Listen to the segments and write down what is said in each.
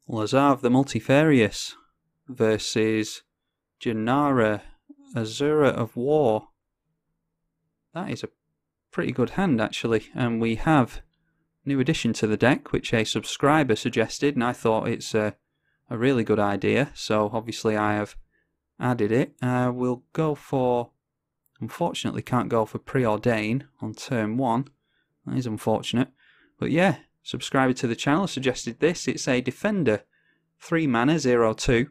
Lazav the Multifarious versus Jenara, Asura of War. That is a pretty good hand actually, and we have a new addition to the deck which a subscriber suggested, and I thought it's a really good idea, so obviously I have added it. We'll go for, unfortunately can't go for Preordain on turn 1, that is unfortunate, but yeah, subscriber to the channel suggested this. It's a Defender, 3 mana, 0/2,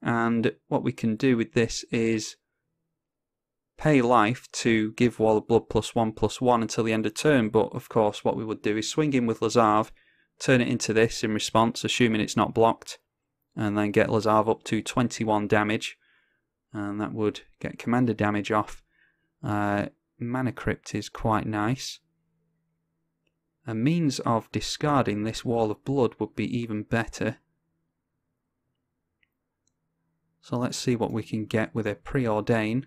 and what we can do with this is pay life to give Wall of Blood +1/+1 until the end of turn, but of course what we would do is swing in with Lazav, turn it into this in response, assuming it's not blocked, and then get Lazav up to 21 damage, and that would get commander damage off. Mana Crypt is quite nice. A means of discarding this Wall of Blood would be even better. So let's see what we can get with a Preordain.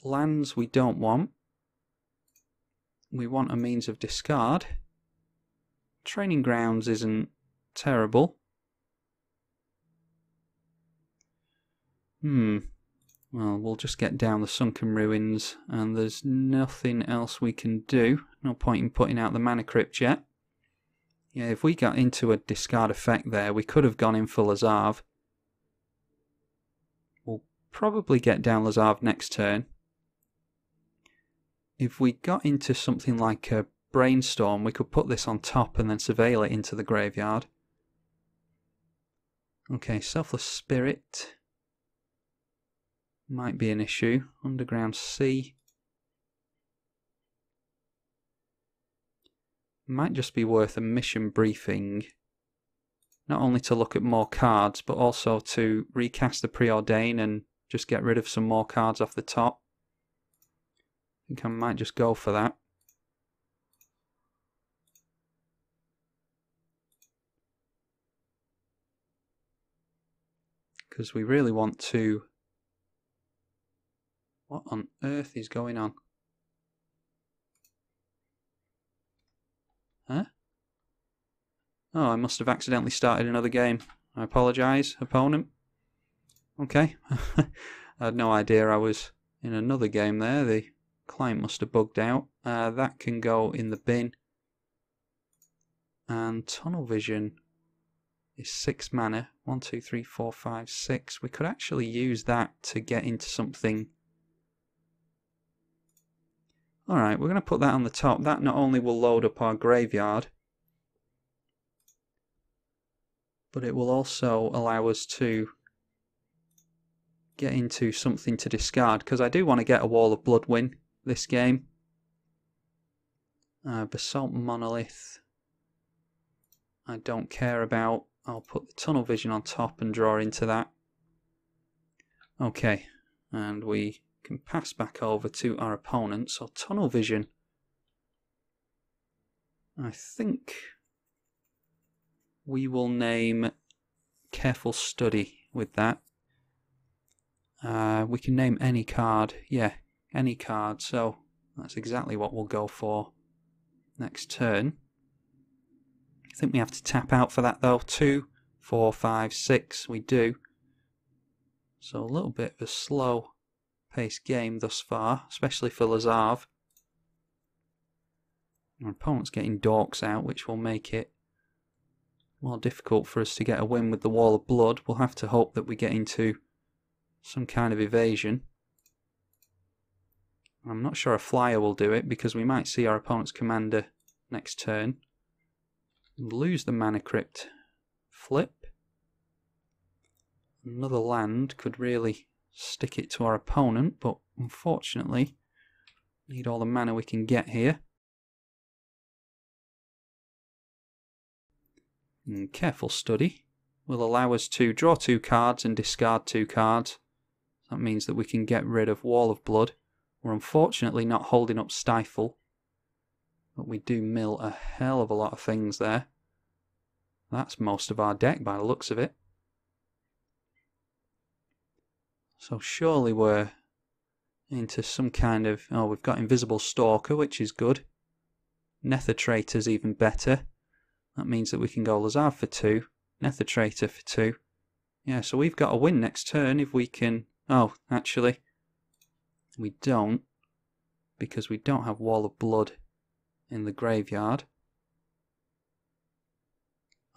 Lands we don't want. We want a means of discard. Training Grounds isn't terrible. Well, we'll just get down the Sunken Ruins, and there's nothing else we can do. No point in putting out the Mana Crypt yet. Yeah, if we got into a discard effect there, we could have gone in for Lazav. We'll probably get down Lazav next turn. If we got into something like a Brainstorm, we could put this on top and then surveil it into the graveyard. Okay, Selfless Spirit might be an issue. Underground Sea might just be worth a mission briefing, not only to look at more cards but also to recast the Preordain and just get rid of some more cards off the top. I think I might just go for that. Because we really want to... What on earth is going on? Huh? Oh, I must have accidentally started another game. I apologise, opponent. Okay. I had no idea I was in another game there. The client must have bugged out. That can go in the bin. And Tunnel Vision is 6 mana. 1, 2, 3, 4, 5, 6. We could actually use that to get into something. Alright, we're going to put that on the top. That not only will load up our graveyard, but it will also allow us to get into something to discard, because I do want to get a Wall of Blood win this game. Basalt Monolith I don't care about. I'll put the Tunnel Vision on top and draw into that. Okay, and we can pass back over to our opponent. So Tunnel Vision, I think we will name Careful Study with that. We can name any card, yeah, any card, so that's exactly what we'll go for next turn. I think we have to tap out for that though. 2, 4, 5, 6, we do. So a little bit of a slow paced game thus far, especially for Lazav. Our opponent's getting Dorks out, which will make it more difficult for us to get a win with the Wall of Blood. We'll have to hope that we get into some kind of evasion. I'm not sure a flyer will do it, because we might see our opponent's commander next turn. Lose the Mana Crypt. Flip. Another land could really stick it to our opponent, but unfortunately need all the mana we can get here. And Careful Study will allow us to draw 2 cards and discard 2 cards. That means that we can get rid of Wall of Blood. We're unfortunately not holding up Stifle, but we do mill a hell of a lot of things there. That's most of our deck by the looks of it. So surely we're into some kind of... Oh, we've got Invisible Stalker, which is good. Nether Traitor's even better. That means that we can go Lazav for 2, Nether Traitor for 2. Yeah, so we've got a win next turn if we can... Oh, actually, we don't, because we don't have Wall of Blood in the graveyard.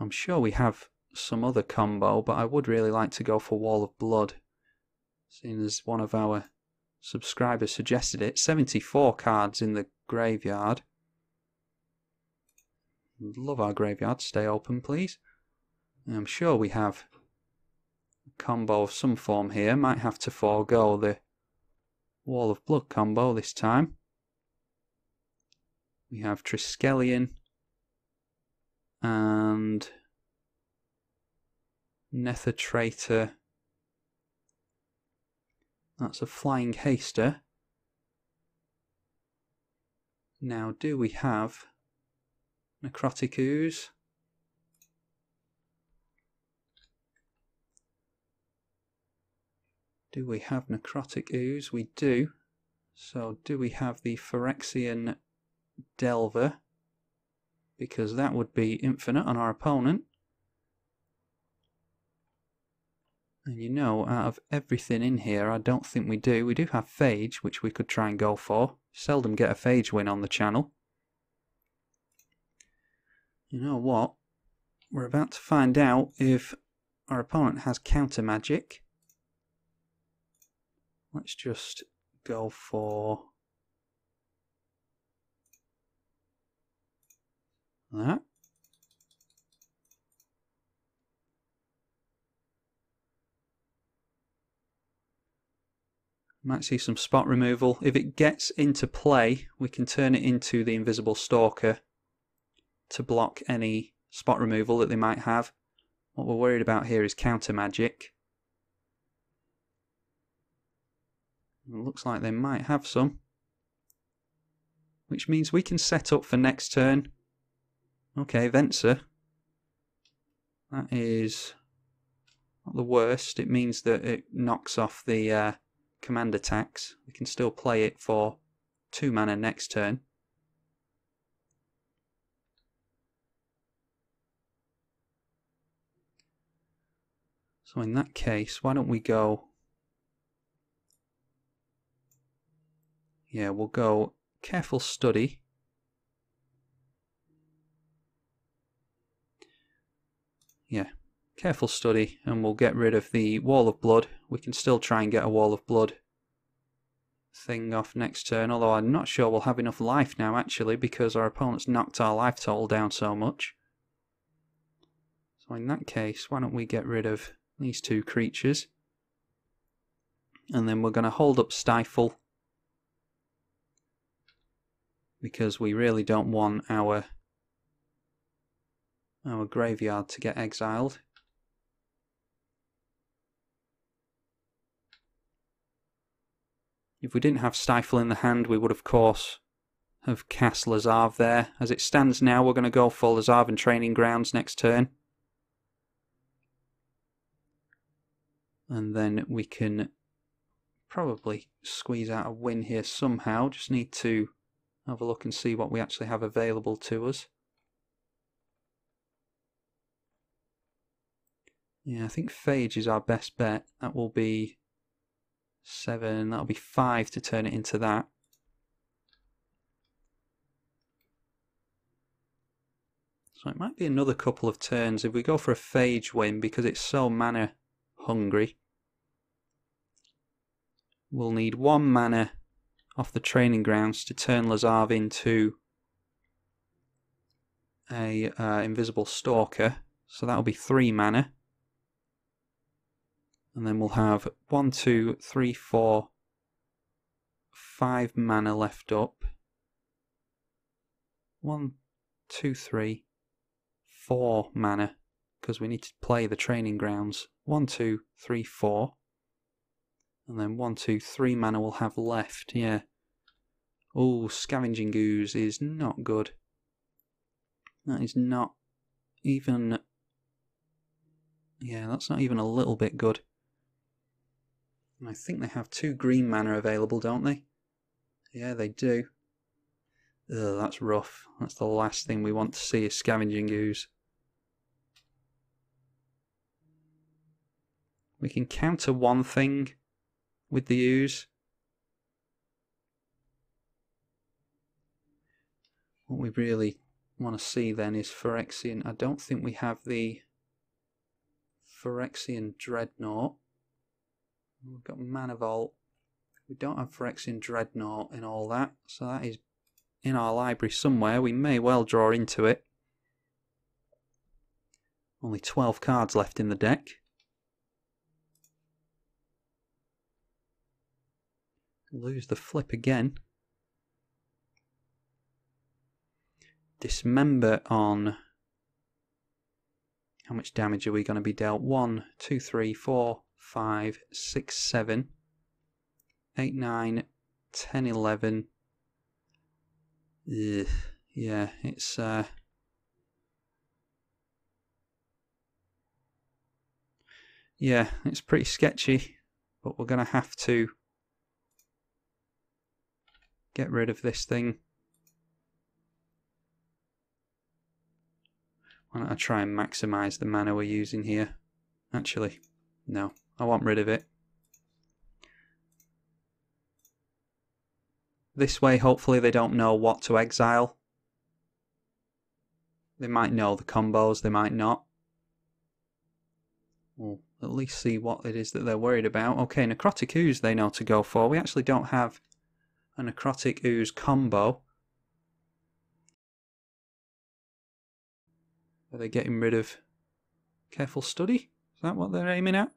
I'm sure we have some other combo, but I would really like to go for Wall of Blood, seeing as one of our subscribers suggested it. 74 cards in the graveyard. Love our graveyard. Stay open, please. I'm sure we have a combo of some form here. Might have to forego the Wall of Blood combo this time. We have Triskelion and Nether Traitor. That's a Flying Haster. Now, do we have Necrotic Ooze? Do we have Necrotic Ooze? We do. So, do we have the Phyrexian Delver? Because that would be infinite on our opponent. And you know, out of everything in here, I don't think we do. We do have Phage, which we could try and go for. Seldom get a Phage win on the channel. You know what? We're about to find out if our opponent has counter magic. Let's just go for that. Might see some spot removal. If it gets into play, we can turn it into the Invisible Stalker to block any spot removal that they might have. What we're worried about here is counter magic. It looks like they might have some, which means we can set up for next turn. Okay, Venser. That is not the worst. It means that it knocks off the command attacks. We can still play it for 2 mana next turn. So in that case, why don't we go... Yeah, we'll go Careful Study. Yeah, Careful Study, and we'll get rid of the Wall of Blood. We can still try and get a Wall of Blood thing off next turn, although I'm not sure we'll have enough life now, actually, because our opponent's knocked our life total down so much. So in that case, why don't we get rid of these 2 creatures, and then we're going to hold up Stifle, because we really don't want our graveyard to get exiled. If we didn't have Stifle in the hand, we would of course have cast Lazav there. As it stands now, we're going to go for Lazav and Training Grounds next turn. And then we can probably squeeze out a win here somehow. Just need to have a look and see what we actually have available to us. Yeah, I think Phage is our best bet. That will be 7, that'll be 5 to turn it into that. So it might be another couple of turns if we go for a Phage win, because it's so mana hungry. We'll need 1 mana off the Training Grounds to turn Lazav into a Invisible Stalker, so that'll be 3 mana. And then we'll have 1, 2, 3, 4, 5 mana left up. 1, 2, 3, 4 mana, because we need to play the Training Grounds. 1, 2, 3, 4. And then 1, 2, 3 mana we'll have left, yeah. Oh, Scavenging Ooze is not good. That is not even... Yeah, that's not even a little bit good. And I think they have 2 green mana available, don't they? Yeah, they do. Ugh, that's rough. That's the last thing we want to see is Scavenging Ooze. We can counter one thing with the Ooze. What we really want to see then is Phyrexian. I don't think we have the Phyrexian Dreadnought. We've got Mana Vault. We don't have Phyrexian Dreadnought and all that, so that is in our library somewhere. We may well draw into it. Only 12 cards left in the deck. Lose the flip again. Dismember on... How much damage are we going to be dealt? 1, 2, 3, 4, 5, 6, 7, 8, 9, 10, 11. Ugh. Yeah, it's... Yeah, it's pretty sketchy, but we're going to have to get rid of this thing. Why don't I try and maximise the mana we're using here? Actually, no, I want rid of it. This way, hopefully they don't know what to exile. They might know the combos, they might not. We'll at least see what it is that they're worried about. Okay, Necrotic Ooze they know to go for. We actually don't have a Necrotic Ooze combo. Are they getting rid of Careful Study? Is that what they're aiming at?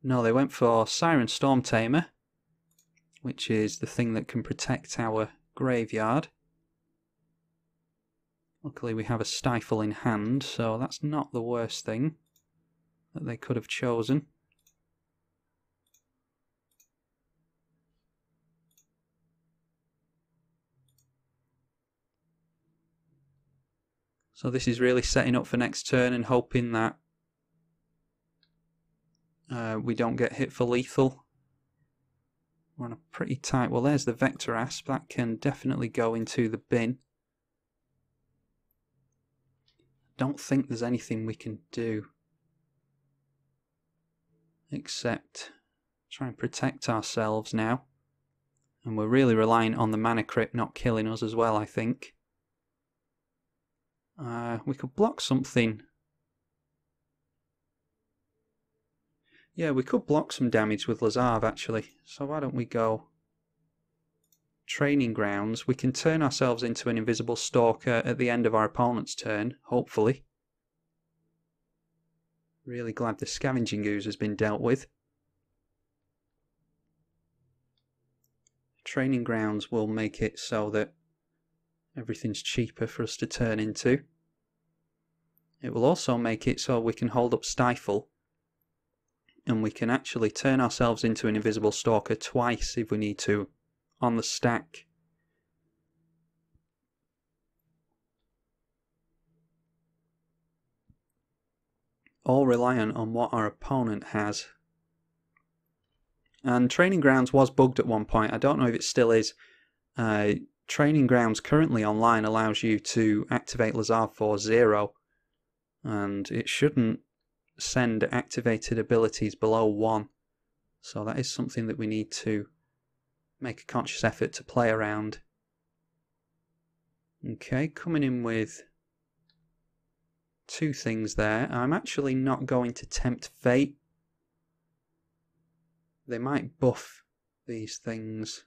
No, they went for Siren Storm Tamer, which is the thing that can protect our graveyard. Luckily we have a Stifle in hand, so that's not the worst thing that they could have chosen. So this is really setting up for next turn and hoping that we don't get hit for lethal. We're on a pretty tight... Well, there's the Vector Asp. That can definitely go into the bin. Don't think there's anything we can do except try and protect ourselves now. And we're really reliant on the Mana Crypt not killing us as well, I think. We could block something. Yeah, we could block some damage with Lazav, actually. So why don't we go Training Grounds. We can turn ourselves into an Invisible Stalker at the end of our opponent's turn, hopefully. Really glad the Scavenging Ooze has been dealt with. Training Grounds will make it so that everything's cheaper for us to turn into. It will also make it so we can hold up Stifle, and we can actually turn ourselves into an Invisible Stalker twice if we need to on the stack. All reliant on what our opponent has. And Training Grounds was bugged at one point. I don't know if it still is. Training Grounds currently online allows you to activate Lazav for 0, and it shouldn't send activated abilities below 1. So that is something that we need to make a conscious effort to play around. Okay, coming in with 2 things there. I'm actually not going to tempt fate. They might buff these things.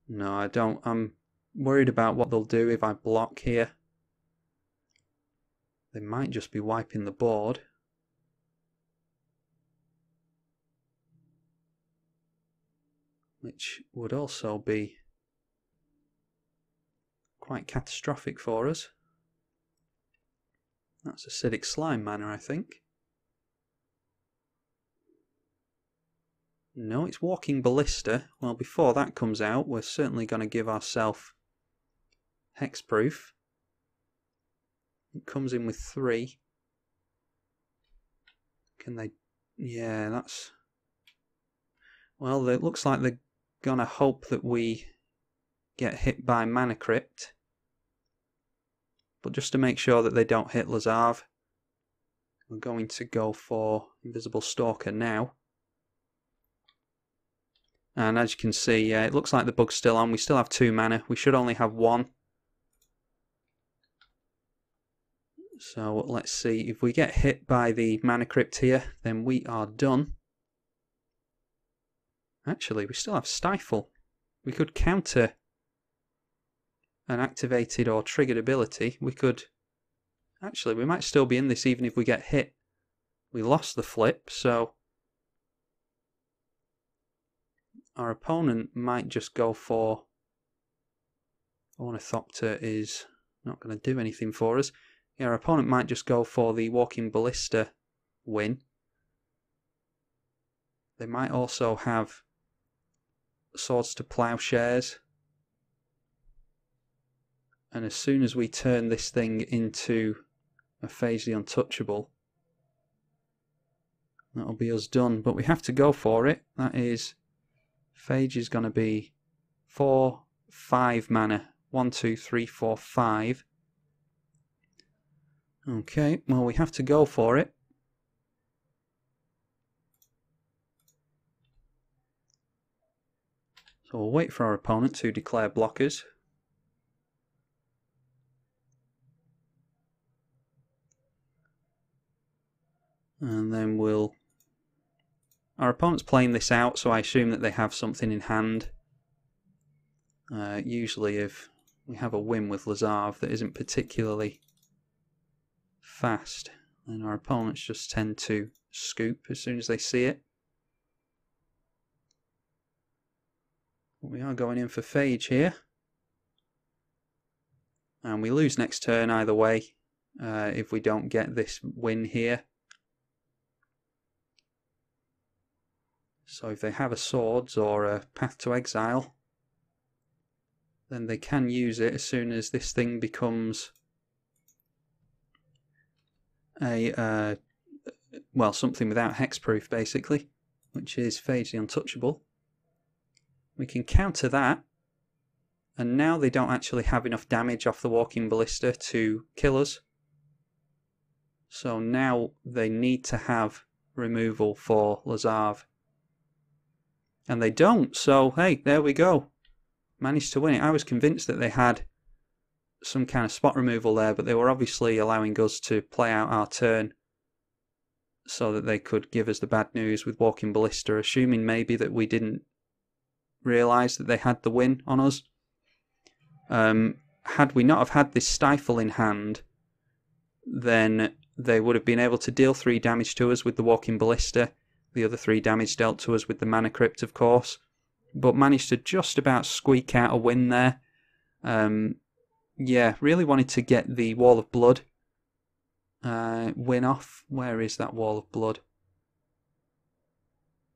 No, I don't. I'm worried about what they'll do if I block here. They might just be wiping the board. Which would also be quite catastrophic for us. That's Acidic Slime mana, I think. No, it's Walking Ballista. Well, before that comes out, we're certainly going to give ourselves Hexproof. It comes in with 3. Can they... Yeah, that's Well, it looks like they're gonna hope that we get hit by Mana Crypt. But just to make sure that they don't hit Lazav, we're going to go for Invisible Stalker now. And as you can see, it looks like the bug's still on. We still have 2 mana. We should only have 1. So let's see. If we get hit by the Mana Crypt here, then we are done. Actually, we still have Stifle. We could counter an activated or triggered ability. We could... Actually, we might still be in this even if we get hit. We lost the flip, so... Our opponent might just go for... Ornithopter is not going to do anything for us. Yeah, our opponent might just go for the Walking Ballista win. They might also have Swords to Plowshares. And as soon as we turn this thing into a Phage the Untouchable, that'll be us done. But we have to go for it. That is... Phage is going to be 4, 5 mana. 1, 2, 3, 4, 5. Okay, well we have to go for it. So we'll wait for our opponent to declare blockers. And then we'll... Our opponent's playing this out, so I assume that they have something in hand. Usually if we have a win with Lazav that isn't particularly fast, then our opponents just tend to scoop as soon as they see it. But we are going in for Phage here. And we lose next turn either way if we don't get this win here. So if they have a Swords or a Path to Exile, then they can use it as soon as this thing becomes a, well, something without hexproof basically, which is Phage the Untouchable. We can counter that, and now they don't actually have enough damage off the Walking Ballista to kill us. So now they need to have removal for Lazav. And they don't, so hey, there we go. Managed to win it. I was convinced that they had some kind of spot removal there, but they were obviously allowing us to play out our turn so that they could give us the bad news with Walking Ballista, assuming maybe that we didn't realise that they had the win on us. Had we not have had this Stifle in hand, then they would have been able to deal 3 damage to us with the Walking Ballista. The other 3 damage dealt to us with the Mana Crypt, of course, but managed to just about squeak out a win there. Yeah, really wanted to get the Wall of Blood win off. Where is that Wall of Blood?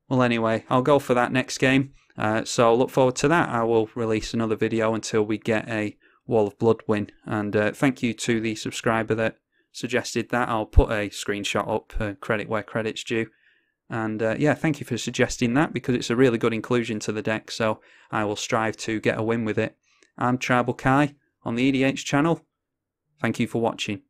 Well, anyway, I'll go for that next game, so look forward to that. I will release another video until we get a Wall of Blood win, and thank you to the subscriber that suggested that. I'll put a screenshot up, credit where credit's due. And yeah, thank you for suggesting that, because it's a really good inclusion to the deck, so I will strive to get a win with it. I'm tribalkai on the EDH channel. Thank you for watching.